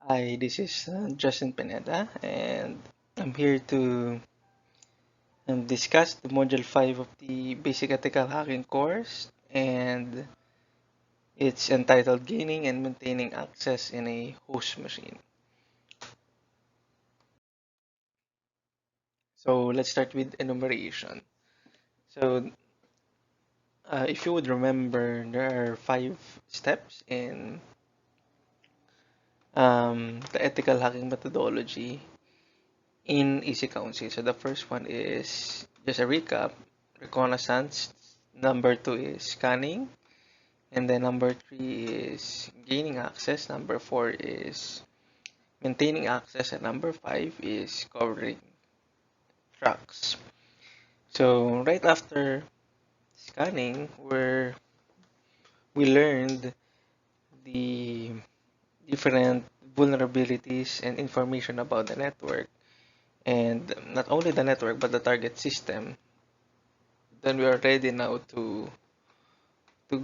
Hi, this is Justin Pineda, and I'm here to discuss the Module 5 of the Basic Ethical Hacking course, and it's entitled Gaining and Maintaining Access in a Host Machine. So let's start with enumeration. So if you would remember, there are 5 steps in the ethical hacking methodology in Easy Council. So the first one is just a recap, reconnaissance. Number 2 is scanning. And then number 3 is gaining access. Number 4 is maintaining access. And number 5 is covering tracks. So right after scanning, we learned the different vulnerabilities and information about the network. And not only the network, but the target system. Then we are ready now to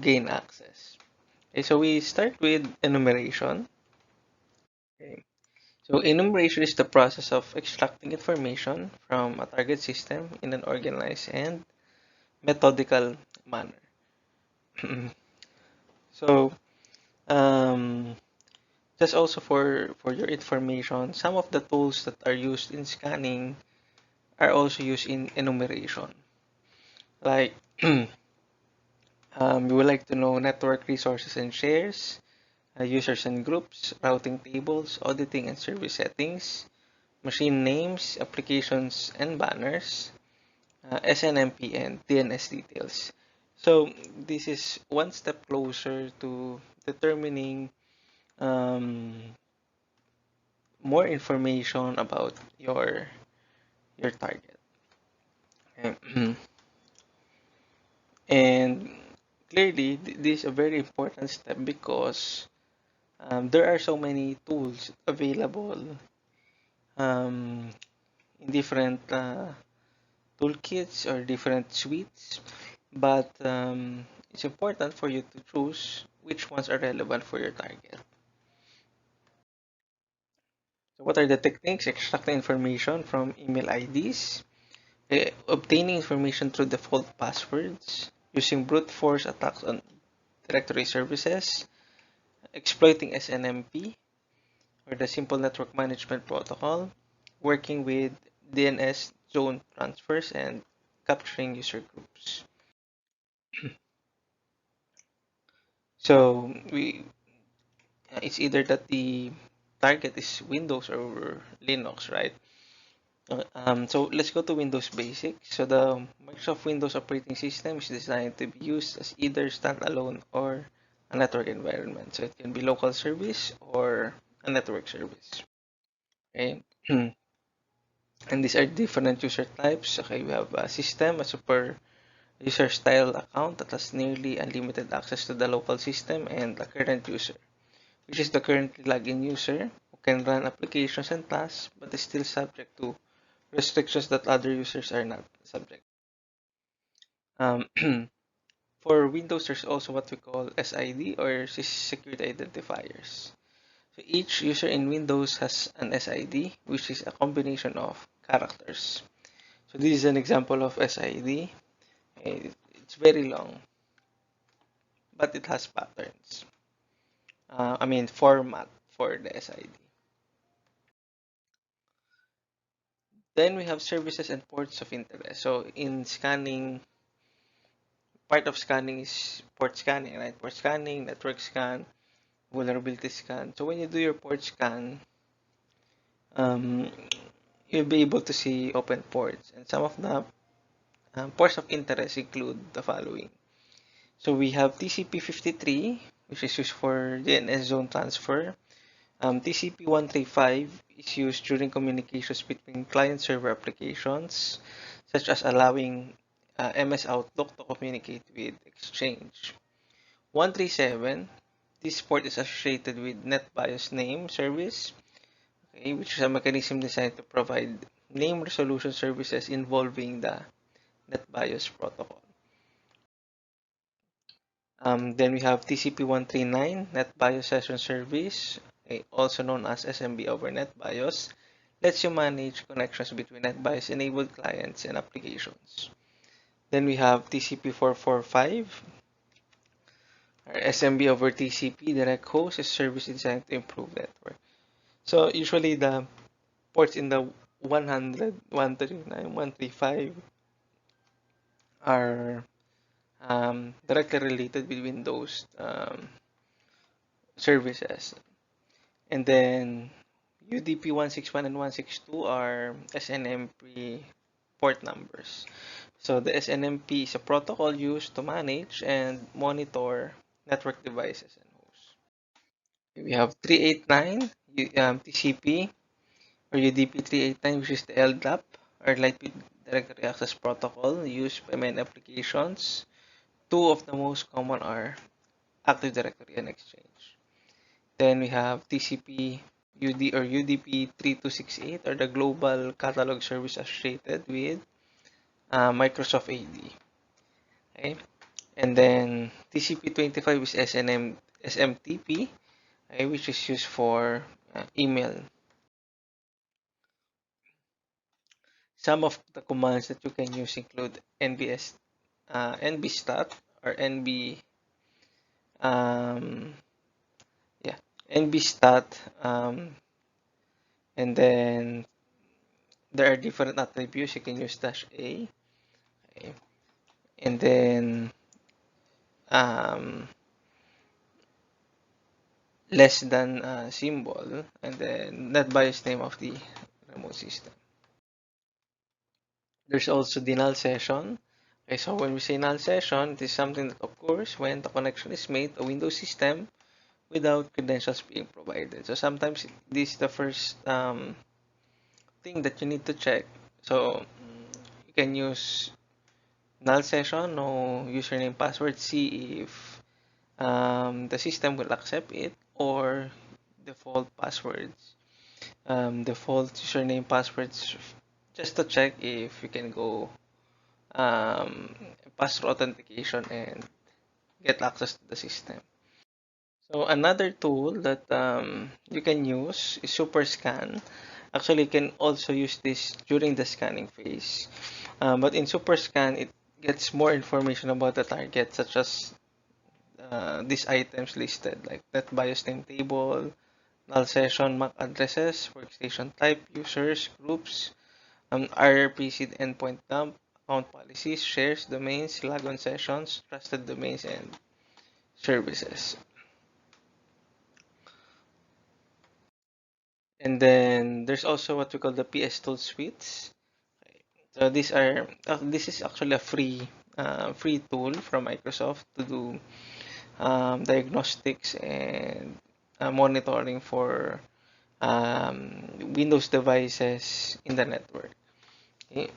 gain access. Okay, so we start with enumeration. Okay. So enumeration is the process of extracting information from a target system in an organized and methodical manner. So um, just also for your information, some of the tools that are used in scanning are also used in enumeration. Like we would like to know network resources and shares, users and groups, routing tables, auditing and service settings, machine names, applications and banners, SNMP and DNS details. So this is one step closer to determining um, more information about your target. Okay. And clearly, this is a very important step because there are so many tools available um, in different toolkits or different suites, but it's important for you to choose which ones are relevant for your target. So what are the techniques? Extracting information from email IDs, obtaining information through default passwords, using brute force attacks on directory services, exploiting SNMP, or the Simple Network Management Protocol, working with DNS zone transfers, and capturing user groups. So it's either that the target is Windows or Linux, right? So let's go to Windows Basic. So the Microsoft Windows operating system is designed to be used as either standalone or a network environment. So it can be local service or a network service. Okay. And these are different user types. Okay, we have a system, a super user style account that has nearly unlimited access to the local system, and a current user, which is the currently logged in user who can run applications and tasks but is still subject to restrictions that other users are not subject. Um, for Windows, there's also what we call SID or Security Identifiers. So each user in Windows has an SID, which is a combination of characters. So this is an example of SID. It's very long, but it has patterns. Format for the SID. Then we have services and ports of interest. So in scanning, part of scanning is port scanning, right? Port scanning, network scan, vulnerability scan. So when you do your port scan, um, you'll be able to see open ports. And some of the ports of interest include the following. So we have TCP53, which is used for DNS zone transfer. TCP135 is used during communications between client-server applications, such as allowing MS Outlook to communicate with Exchange. 137, this port is associated with NetBIOS name service, okay, which is a mechanism designed to provide name resolution services involving the NetBIOS protocol. Then we have TCP139, NetBIOS session service, also known as SMB over NetBIOS, lets you manage connections between NetBIOS-enabled clients and applications. Then we have TCP/445, or SMB over TCP direct host, is a service designed to improve network. So usually the ports in the 100, 139, 135 are directly related with Windows services. And then UDP 161 and 162 are SNMP port numbers. So the SNMP is a protocol used to manage and monitor network devices and hosts. We have 389 TCP or UDP 389, which is the LDAP, or Lightweight Directory Access Protocol, used by many applications. Two of the most common are Active Directory and Exchange. Then we have TCP UD or UDP 3268, or the Global Catalog Service associated with Microsoft AD. Okay? And then TCP25 is SMTP, okay, which is used for email. Some of the commands that you can use include nbstat or um, yeah, nbstat, and then there are different attributes. You can use -a, okay, and then um, less than symbol, and then NetBIOS name of the remote system. There's also the null session. Okay, so when we say null session, it is something that occurs when the connection is made to a Windows system without credentials being provided. So sometimes this is the first thing that you need to check. So you can use null session, no username password, see if the system will accept it, or default passwords, default username passwords, just to check if you can go pass through authentication and get access to the system. So another tool that you can use is SuperScan. Actually, you can also use this during the scanning phase. But in SuperScan, it gets more information about the target, such as these items listed, like NetBIOS name table, null session, MAC addresses, workstation type, users, groups, RPC endpoint dump, account policies, shares, domains, logon sessions, trusted domains, and services. And then there's also what we call the PS tool suites. So this is actually a free tool from Microsoft to do diagnostics and monitoring for Windows devices in the network. Okay.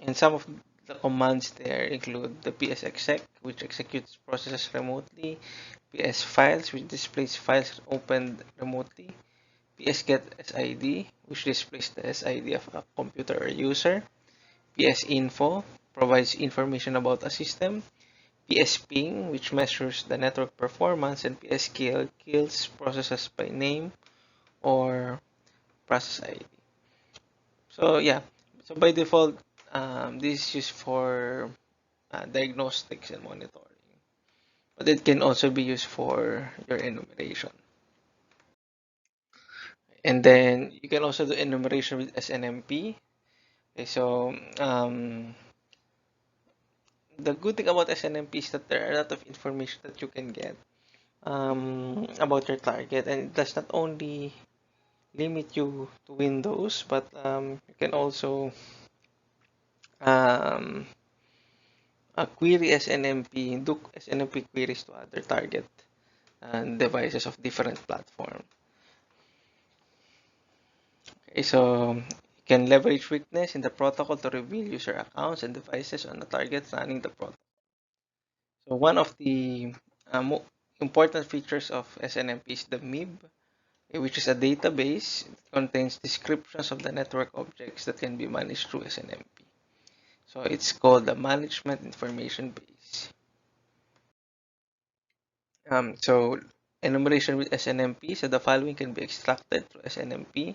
And some of the commands there include the psexec, which executes processes remotely, psfiles, which displays files opened remotely, psgetSID, which displays the SID of a computer or user, psinfo provides information about a system, psping, which measures the network performance, and pskill kills processes by name or process ID. So yeah, so by default, this is used for diagnostics and monitoring, but it can also be used for your enumeration. And then you can also do enumeration with SNMP. Okay, so the good thing about SNMP is that there are a lot of information that you can get about your target, and it does not only limit you to Windows, but you can also um, query SNMP, do SNMP queries to other target devices of different platform. Okay, so you can leverage weakness in the protocol to reveal user accounts and devices on the target running the protocol. So one of the important features of SNMP is the MIB, which is a database. It contains descriptions of the network objects that can be managed through SNMP. So it's called the Management Information Base. So enumeration with SNMP. So the following can be extracted through SNMP.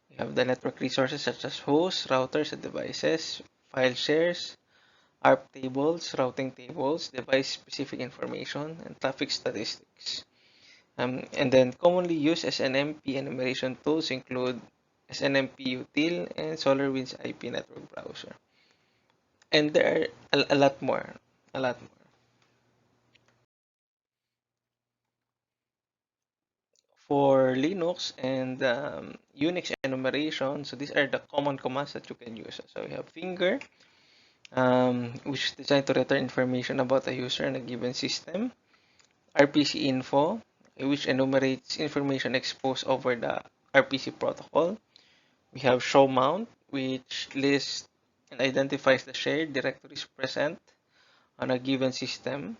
We have the network resources such as hosts, routers, and devices, file shares, ARP tables, routing tables, device-specific information, and traffic statistics. And then commonly used SNMP enumeration tools include SNMP util and SolarWinds IP network browser. And there are a lot more. A lot more. For Linux and Unix enumeration, so these are the common commands that you can use. So we have finger, which is designed to return information about a user in a given system. RPC info, which enumerates information exposed over the RPC protocol. We have show mount, which lists and identifies the shared directories present on a given system.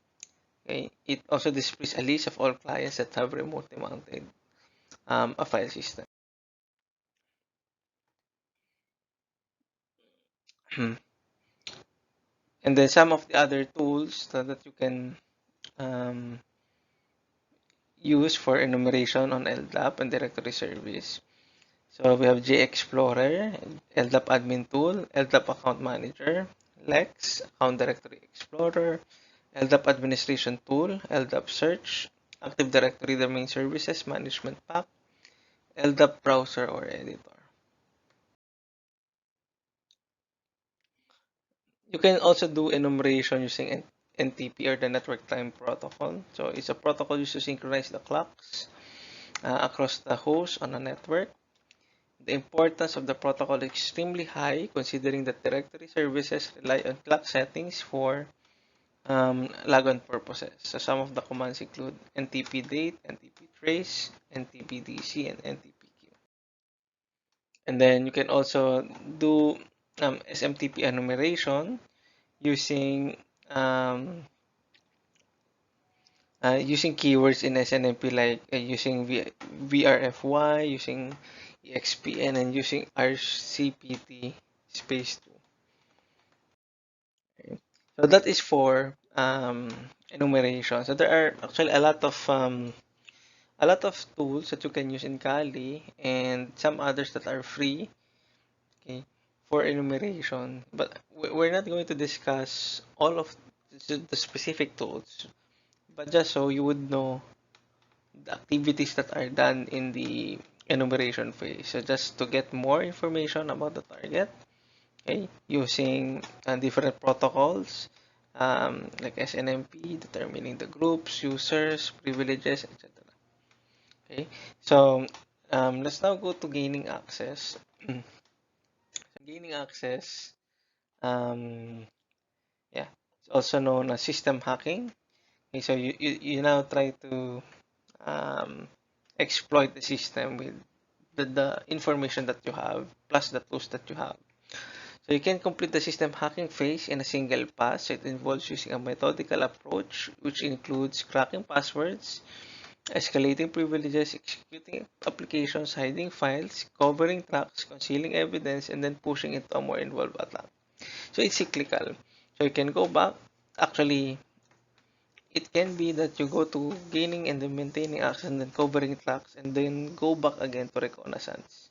Okay. It also displays a list of all clients that have remotely mounted a file system. And then some of the other tools that you can um, use for enumeration on LDAP and directory service. So we have JExplorer, LDAP admin tool, LDAP account manager, Lex, account directory explorer, LDAP administration tool, LDAP search, Active Directory domain services management pack, LDAP browser or editor. You can also do enumeration using NTP or the Network Time Protocol. So it's a protocol used to synchronize the clocks across the host on a network. The importance of the protocol is extremely high considering that directory services rely on clock settings for logon purposes. So some of the commands include NTP date, NTP trace, NTP DC, and NTP queue. And then you can also do SMTP enumeration using using keywords in SNMP like using VRFY, using EXPN, and using RCPT space 2. Okay. So that is for enumeration. So there are actually a lot of tools that you can use in Kali and some others that are free, okay, for enumeration. But we're not going to discuss all of the specific tools, but just so you would know the activities that are done in the enumeration phase. So just to get more information about the target, okay, using different protocols like SNMP, determining the groups, users, privileges, etc. Okay, so let's now go to gaining access. So gaining access, um, yeah, it's also known as system hacking. Okay, so you now try to um, exploit the system with the information that you have plus the tools that you have. So you can complete the system hacking phase in a single pass. So it involves using a methodical approach, which includes cracking passwords, escalating privileges, executing applications, hiding files, covering tracks, concealing evidence, and then pushing into a more involved attack. So it's cyclical. So you can go back. Actually, it can be that you go to gaining and then maintaining access and then covering tracks and then go back again to reconnaissance.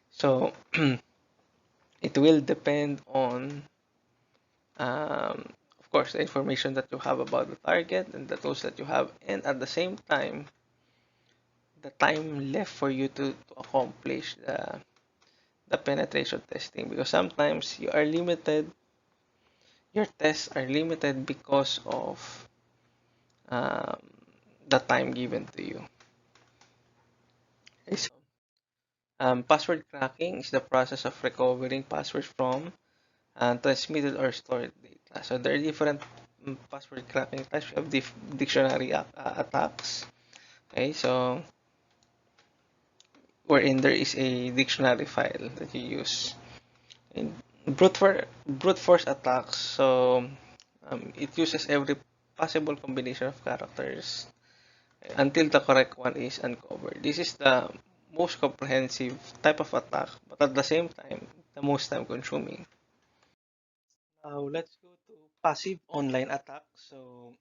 So it will depend on of course, the information that you have about the target and the tools that you have, and at the same time, the time left for you to accomplish the penetration testing. Because sometimes you are limited, your tests are limited because of um, the time given to you. Okay, so, password cracking is the process of recovering passwords from transmitted or stored data. So there are different password cracking types. We have dictionary attacks. Okay, so wherein there is a dictionary file that you use. And brute force attacks. So it uses every possible combination of characters until the correct one is uncovered. This is the most comprehensive type of attack, but at the same time, the most time consuming. Now let's go to passive online attacks. So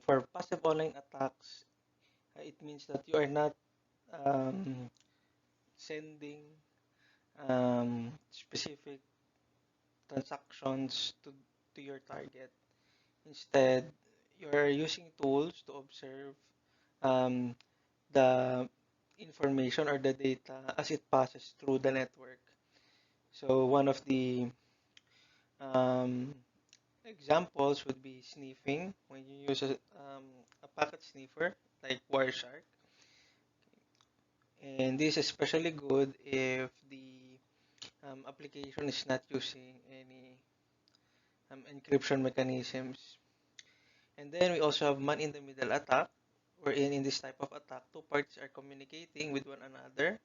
for passive online attacks, It means that you are not sending specific transactions to your target. Instead, you're using tools to observe um, the information or the data as it passes through the network. So one of the um, examples would be sniffing. When you use a packet sniffer like Wireshark, and this is especially good if the application is not using any encryption mechanisms. And then we also have man-in-the-middle attack, wherein in this type of attack, two parties are communicating with one another,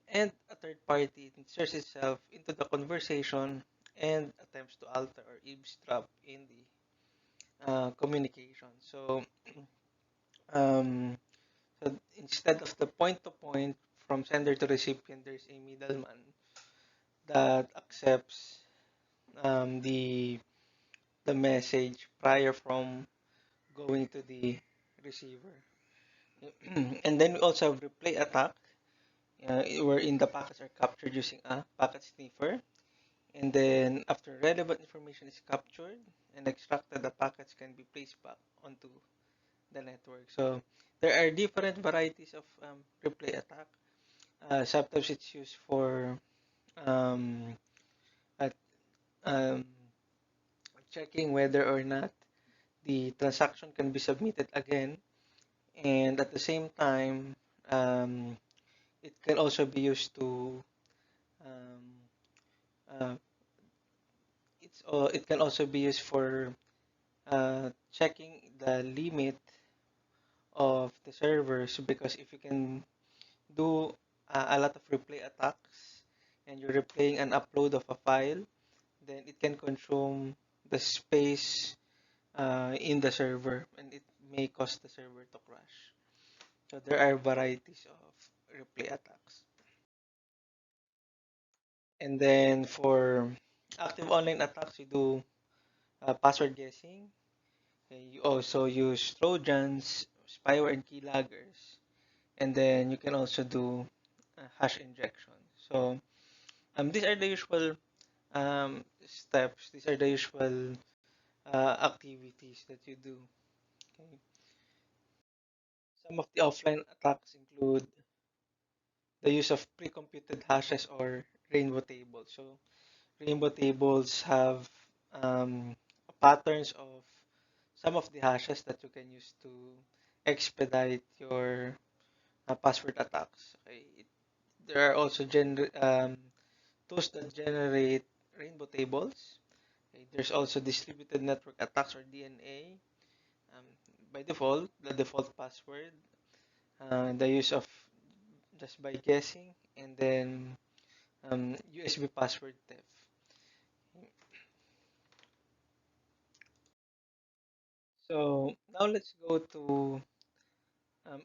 and a third party inserts itself into the conversation and attempts to alter or eavesdrop in the communication. Um, so instead of the point-to-point from sender to recipient, there's a middleman that accepts the message prior from going to the receiver. And then we also have replay attack, wherein the packets are captured using a packet sniffer. And then after relevant information is captured and extracted, the packets can be placed back onto the network. So there are different varieties of replay attack. Sometimes it's used for um, at, um, checking whether or not the transaction can be submitted again, and at the same time, um, it can also be used to um, uh, it can also be used for checking the limit of the servers, because if you can do a lot of replay attacks and you're replaying an upload of a file, then it can consume the space in the server, and it may cause the server to crash. So there are varieties of replay attacks. And then for active online attacks, you do password guessing. Okay, you also use Trojans, spyware, and keyloggers. And then you can also do hash injection. So these are the usual steps. These are the usual activities that you do. Okay. Some of the offline attacks include the use of pre-computed hashes or rainbow tables. So rainbow tables have patterns of some of the hashes that you can use to expedite your password attacks. Okay. There are also tools that generate rainbow tables. Okay. There's also distributed network attacks or DNA. Um, by default, the default password, the use of just by guessing, and then USB password theft. So now let's go to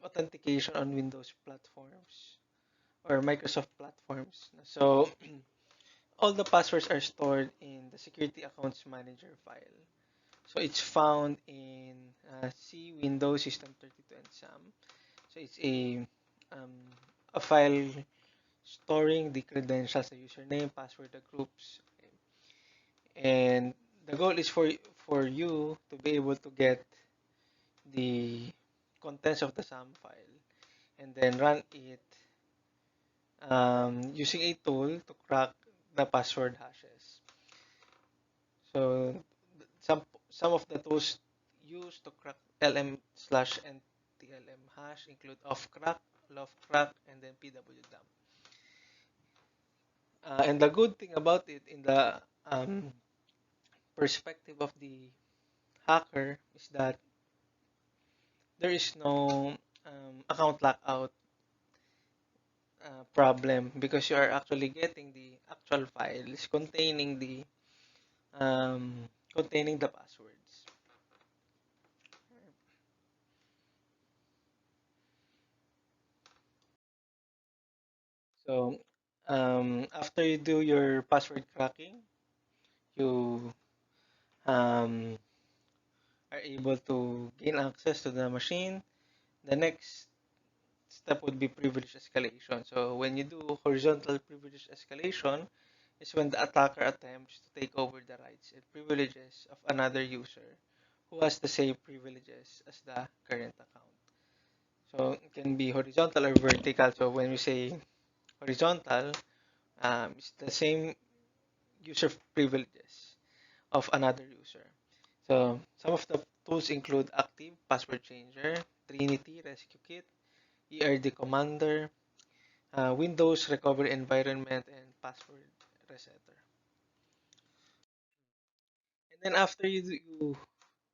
authentication on Windows platforms or Microsoft platforms. So all the passwords are stored in the Security Accounts Manager file. So it's found in C, Windows, System32, and SAM. So it's um, a file storing the credentials, the username, password, the groups. Okay. And the goal is for you to be able to get the contents of the SAM file and then run it using a tool to crack the password hashes. So some of the tools used to crack lm/ntlm hash include offcrack, loftcrack, and then pwdump. And the good thing about it, in the perspective of the hacker, is that there is no account lockout problem, because you are actually getting the actual files containing the passwords. So after you do your password cracking, you um, are able to gain access to the machine. The next step would be privilege escalation. So when you do horizontal privilege escalation, is when the attacker attempts to take over the rights and privileges of another user who has the same privileges as the current account. So it can be horizontal or vertical. So when we say horizontal, it's the same user privileges of another user. So some of the tools include Active, Password Changer, Trinity, Rescue Kit, ERD Commander, Windows Recovery Environment, and Password Resetter. And then after you're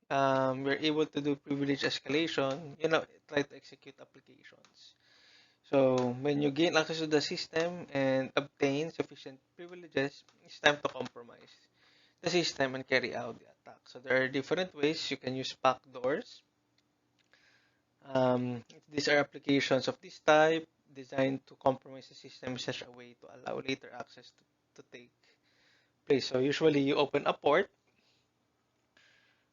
able to do privilege escalation, try to execute applications. So when you gain access to the system and obtain sufficient privileges, it's time to compromise the system and carry out the attack. So there are different ways you can use backdoors. These are applications of this type designed to compromise the system in such a way to allow later access to take place. So usually you open a port,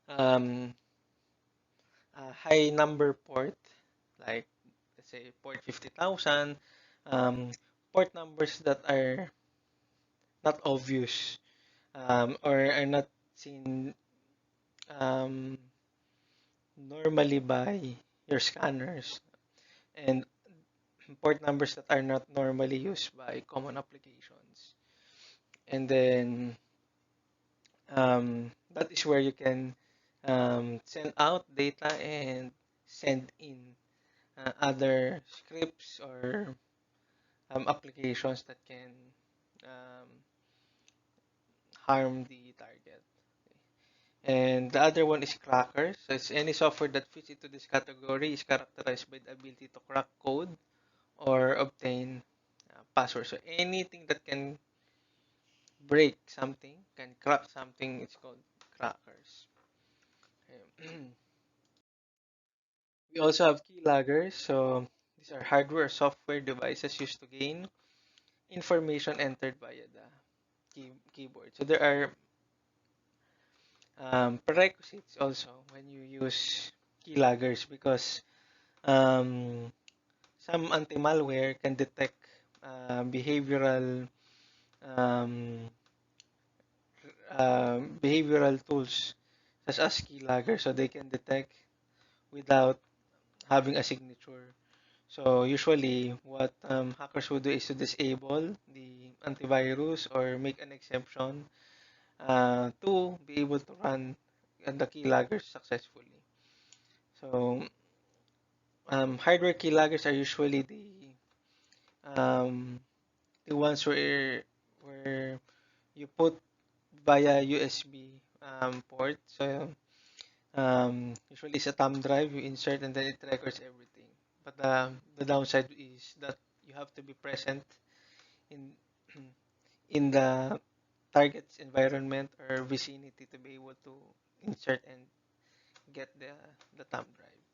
um, a high number port, like let's say port 50,000, port numbers that are not obvious, or are not seen um, normally by your scanners, and port numbers that are not normally used by common applications. And then that is where you can send out data and send in other scripts or applications that can um, harm the target. And the other one is crackers. So it's any software that fits into this category is characterized by the ability to crack code or obtain passwords. So anything that can break something, can crack something, it's called crackers. Okay. We also have keyloggers. So these are hardware or software devices used to gain information entered via the keyboard. So there are prerequisites also when you use keyloggers because um, some anti-malware can detect um, behavioral tools such as keylogger, so they can detect without having a signature. So usually what hackers would do is to disable the antivirus or make an exception to be able to run the keyloggers successfully. So hardware keyloggers are usually um, the ones where you put via USB port. So usually it's a thumb drive you insert and then it records everything. But the downside is that you have to be present in in the target's environment or vicinity to be able to insert and get the thumb drive.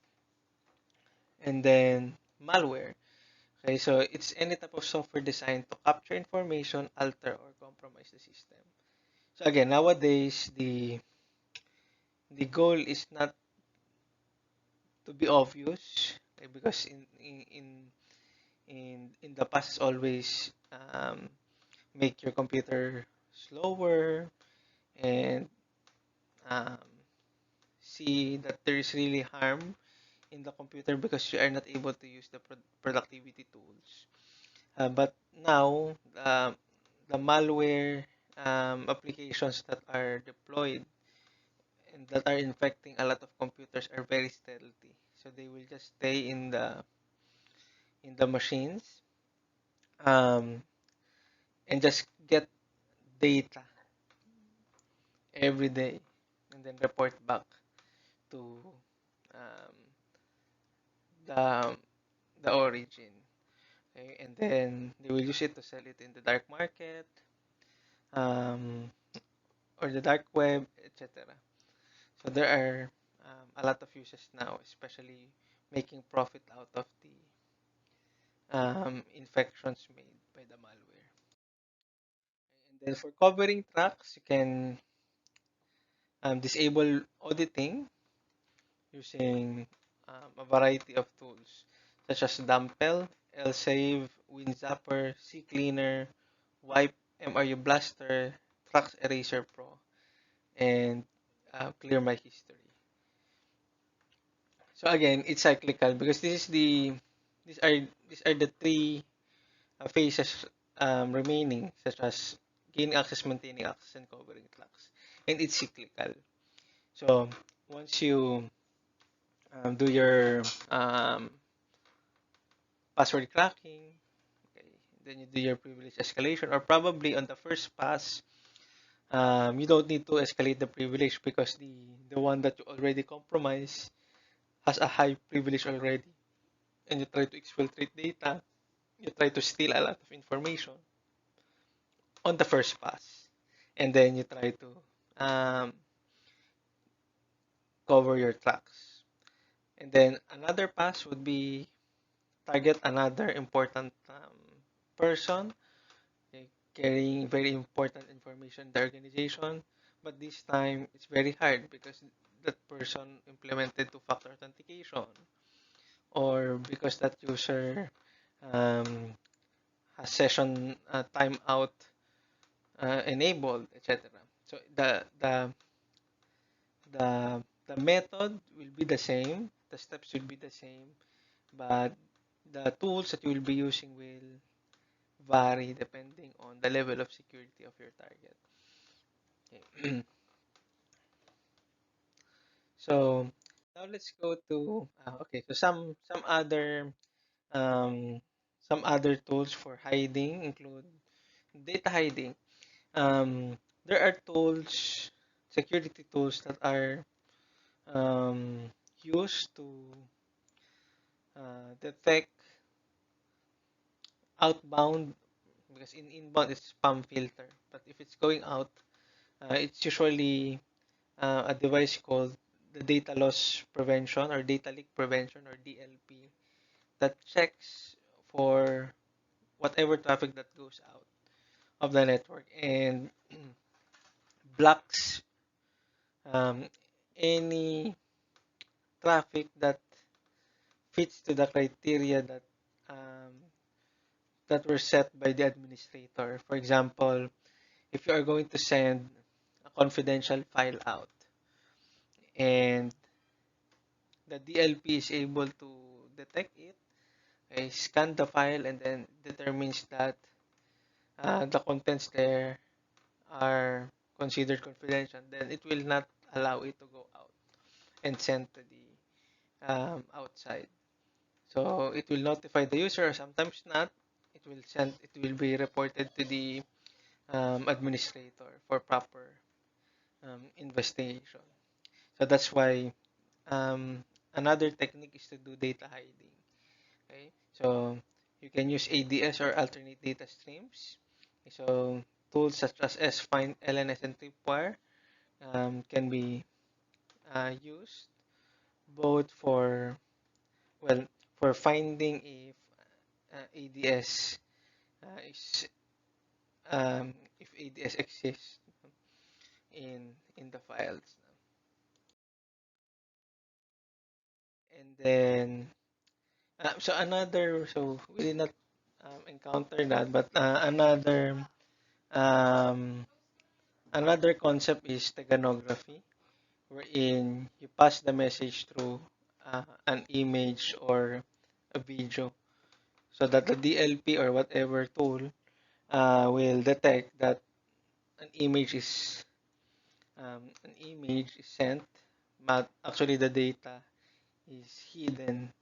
And then malware. Okay, so it's any type of software designed to capture information, alter, or compromise the system. So again, nowadays the goal is not to be obvious, okay, because in the past always make your computer slower and um, see that there is really harm in the computer because you are not able to use the productivity tools. But now, the malware applications that are deployed and that are infecting a lot of computers are very stealthy. So they will just stay in the machines um, and just get data every day and then report back to um, the the origin. Okay? And then they will use it to sell it in the dark market, um, or the dark web, etc. So there are a lot of uses now, especially making profit out of the infections made by the malware. And then for covering tracks, you can disable auditing using a variety of tools. such as dumppel, lsave, winzapper, cleaner, wipe, mru blaster, trax eraser pro, and clear my history. So again, it's cyclical because these are the three phases remaining, such as gaining access, maintaining access, and covering tracks, and it's cyclical. So once you do your password cracking, okay, then you do your privilege escalation, or probably on the first pass, you don't need to escalate the privilege because the one that you already compromised has a high privilege already, and you try to exfiltrate data, you try to steal a lot of information on the first pass, and then you try to um, cover your tracks. And then another pass would be target another important person, okay, carrying very important information in the organization. But this time it's very hard because that person implemented two-factor authentication, or because that user um, has session timeout enabled, etc. So the method will be the same, the steps will be the same, but the tools that you will be using will vary depending on the level of security of your target. Okay. So now let's go to okay. So um, some other tools for hiding include data hiding. There are tools, security tools that are used to detect outbound, because in inbound it's spam filter, but if it's going out, it's usually a device called the data loss prevention or data leak prevention, or DLP, that checks for whatever traffic that goes out of the network and blocks um, any traffic that fits to the criteria um, that were set by the administrator. For example, if you are going to send a confidential file out and the DLP is able to detect it, scan the file, and then determines that the contents there are considered confidential, then it will not allow it to go out and send to the outside. So it will notify the user, or sometimes not. It will be reported to the administrator for proper investigation. So that's why another technique is to do data hiding. Okay, so you can use ADS or alternate data streams. Okay, so tools such as sfind, LNS, and tripwire can be used both for, well, for finding ADS is if ADS exists in the files. And then so we did not encounter that, but um, another concept is steganography, wherein you pass the message through an image or a video, so that the DLP or whatever tool will detect that an image is sent, but actually the data is hidden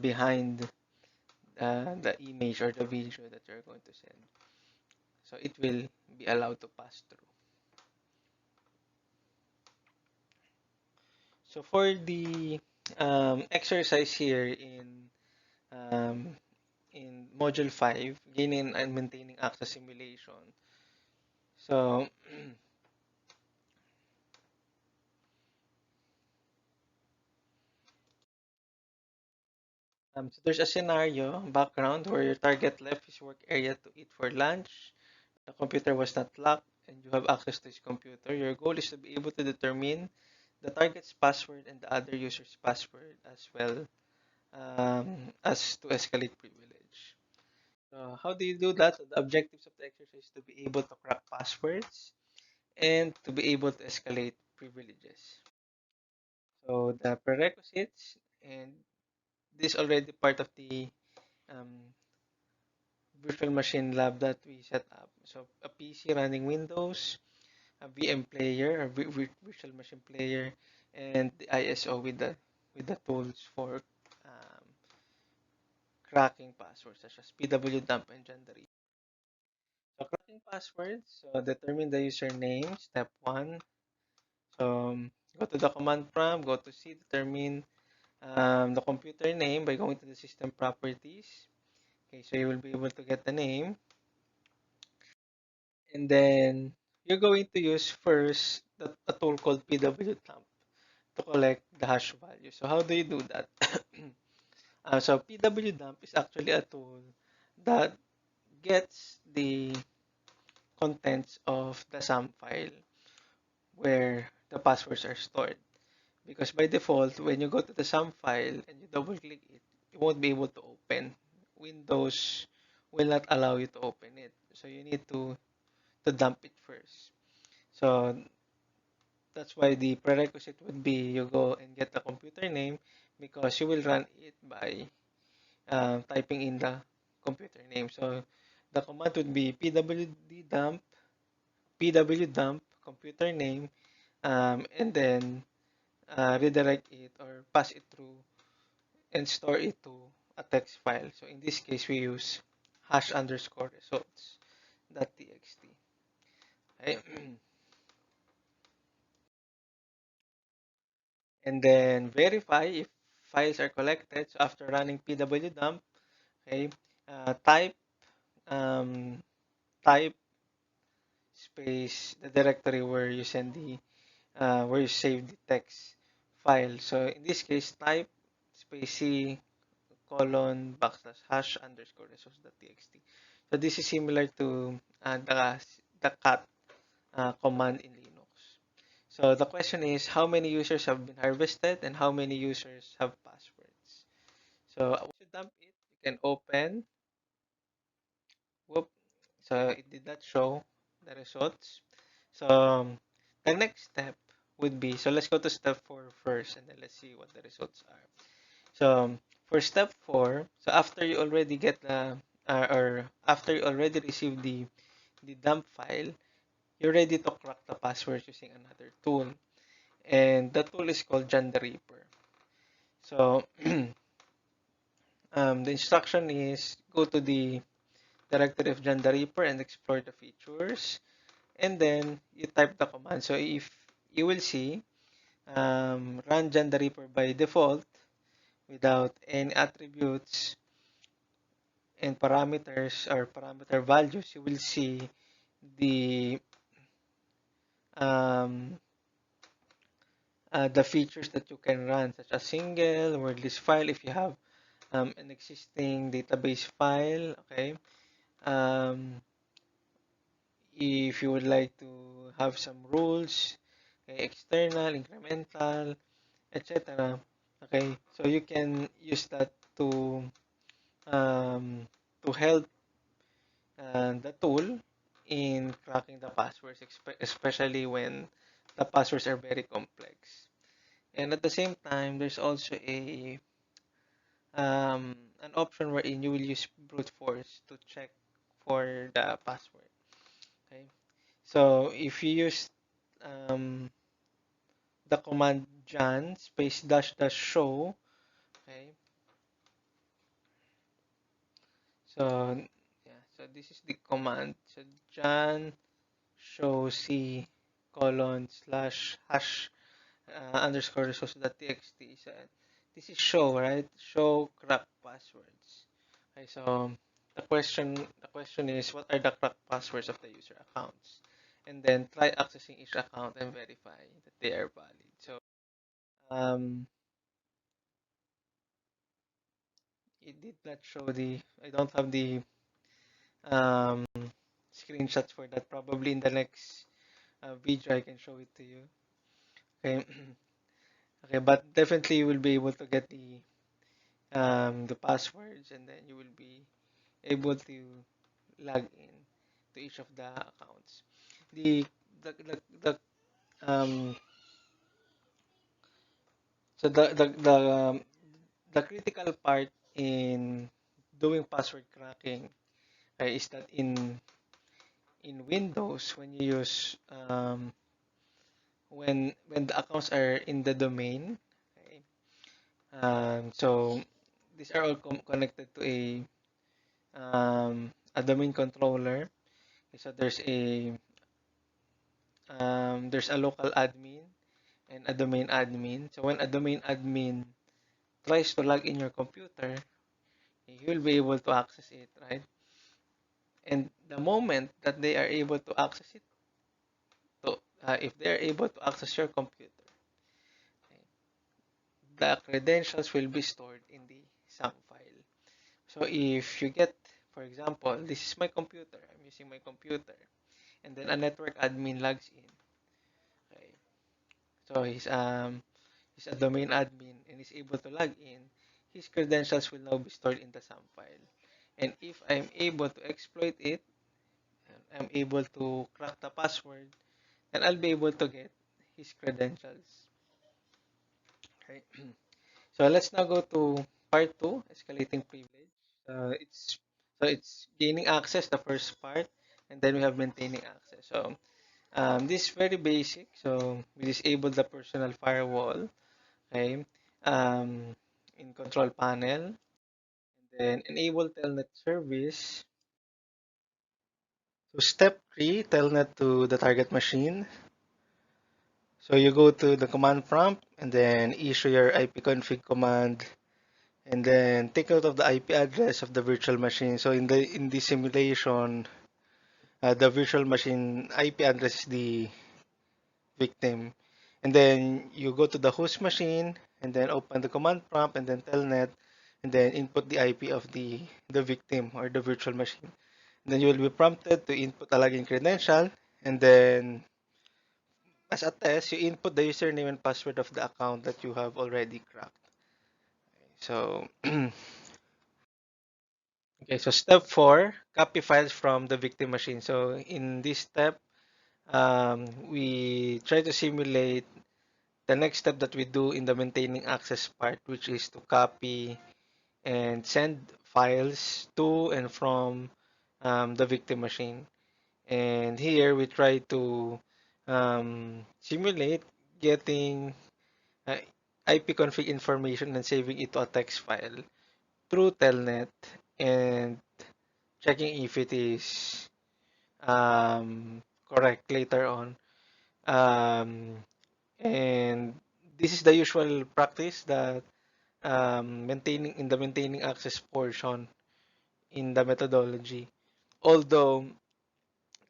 behind the image or the video that you're going to send. So it will be allowed to pass through. So for the exercise here um, in module 5, gaining and maintaining access simulation. So, so there's a scenario background where your target left his work area to eat for lunch. The computer was not locked and you have access to his computer. Your goal is to be able to determine the target's password and the other user's password as well as to escalate privilege. So how do you do that? So the objectives of the exercise is to be able to crack passwords and to be able to escalate privileges. So the prerequisites, and this already part of the um, virtual machine lab that we set up. So a PC running Windows, a VM player, a virtual machine player, and the ISO with the tools for um, cracking passwords such as pwdump and generator. So cracking passwords, so determine the username, step one. So go to the command prompt, go to C, determine the computer name by going to the system properties. Okay, so you will be able to get the name. And then you're going to use first a tool called pwdump to collect the hash value. So how do you do that? So pwdump is actually a tool that gets the contents of the SAM file where the passwords are stored. Because by default, when you go to the SAM file and you double click it, you won't be able to open. Windows will not allow you to open it. So you need to dump it first. So that's why the prerequisite would be you go and get the computer name because you will run it by typing in the computer name. So the command would be pwdump computer name, and then redirect it or pass it through and store it to a text file. So in this case, we use hash underscore results dot txt. Okay. And then verify if files are collected. So after running pwdump, okay, type um, type space the directory where you send the where you save the text file. So in this case, type space C colon backslash hash underscore results.txt. So this is similar to the cat command in Linux. So the question is how many users have been harvested and how many users have passwords. So once you dump it, you can open. Whoop. So it did not show the results. So the next step would be, so let's go to step 4 first and then let's see what the results are. So for step 4, so after you already get the, or after you already receive the dump file, you're ready to crack the password using another tool. And the tool is called John the Reaper. So the instruction is go to the directory of John the Reaper and explore the features. And then you type the command. So if you will see, run John the Reaper by default without any attributes and parameters or parameter values, you will see the um, the features that you can run, such as single word list file if you have an existing database file. Okay, um, if you would like to have some rules, okay, external, incremental, etc. Okay, so you can use that um, to help the tool in cracking the passwords, especially when the passwords are very complex. And at the same time, there's also an option wherein you will use brute force to check for the password. Okay, so if you use um, the command Jan space dash dash show, okay, so yeah, so this is the command. So Jan show c colon slash hash underscore resource.txt. So this is show, right? Show crack passwords. Okay, so the question is what are the crack passwords of the user accounts? And then try accessing each account and verify that they are valid. So um, it did not show I don't have the um, screenshots for that. Probably in the next video I can show it to you. Okay. Okay, but definitely you will be able to get the passwords, and then you will be able to log in to each of the accounts. The the the, the um so the critical part in doing password cracking is that in Windows, when you use when the accounts are in the domain, okay, so these are all connected to a domain controller. So there's a local admin and a domain admin. So when a domain admin tries to log in your computer, you will be able to access it, right? And the moment that they are able to access it, so if they are able to access your computer, okay, the credentials will be stored in the SAM file. So if you get, for example, this is my computer, I'm using my computer, and then a network admin logs in, okay? So he's a domain admin and is able to log in, his credentials will now be stored in the SAM file. And if I'm able to exploit it, and I'm able to crack the password, then I'll be able to get his credentials. Okay. So let's now go to part two, escalating privilege. It's gaining access, the first part, and then we have maintaining access. So this is very basic. So we disable the personal firewall, okay, in control panel, and then enable telnet service. So step three, telnet to the target machine. So you go to the command prompt and then issue your ipconfig command and then take note of the IP address of the virtual machine. So in the simulation, the virtual machine IP address is the victim. And then you go to the host machine and then open the command prompt and then telnet and then input the IP of the victim or the virtual machine. And then you will be prompted to input a login credential and then as a test, you input the username and password of the account that you have already cracked. So okay, so step four, copy files from the victim machine. So in this step, we try to simulate the next step that we do in the maintaining access part, which is to copy and send files to and from the victim machine. And here we try to simulate getting uh, ipconfig information and saving it to a text file through telnet and checking if it is correct later on. Um, and this is the usual practice that maintaining in the maintaining access portion in the methodology. Although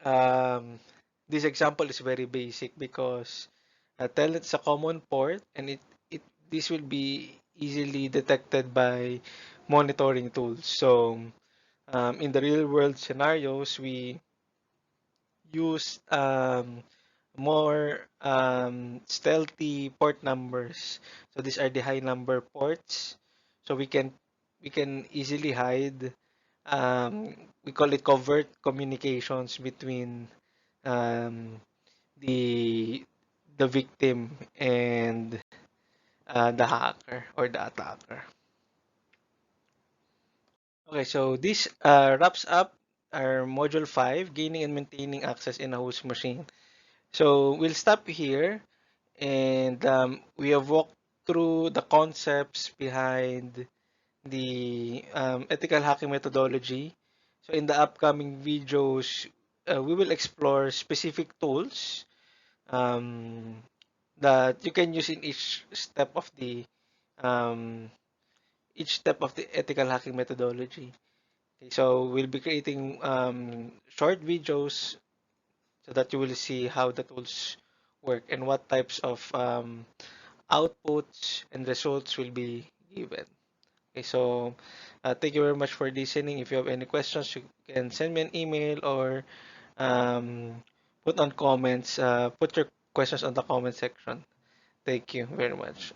um, this example is very basic because telnet is a common port and it this will be easily detected by monitoring tools. So in the real world scenarios, we use more stealthy port numbers. So these are the high number ports. So we can easily hide. We call it covert communications between um, the the victim and the hacker or the attacker. Okay, so this wraps up our module 5, gaining and maintaining access in a host machine. So we'll stop here and we have walked through the concepts behind the ethical hacking methodology. So in the upcoming videos, we will explore specific tools um, that you can use in um, each step of the ethical hacking methodology. Okay, so we'll be creating short videos so that you will see how the tools work and what types of outputs and results will be given. Okay, so thank you very much for listening. If you have any questions, you can send me an email or um, put on comments. Put your questions on the comment section. Thank you very much.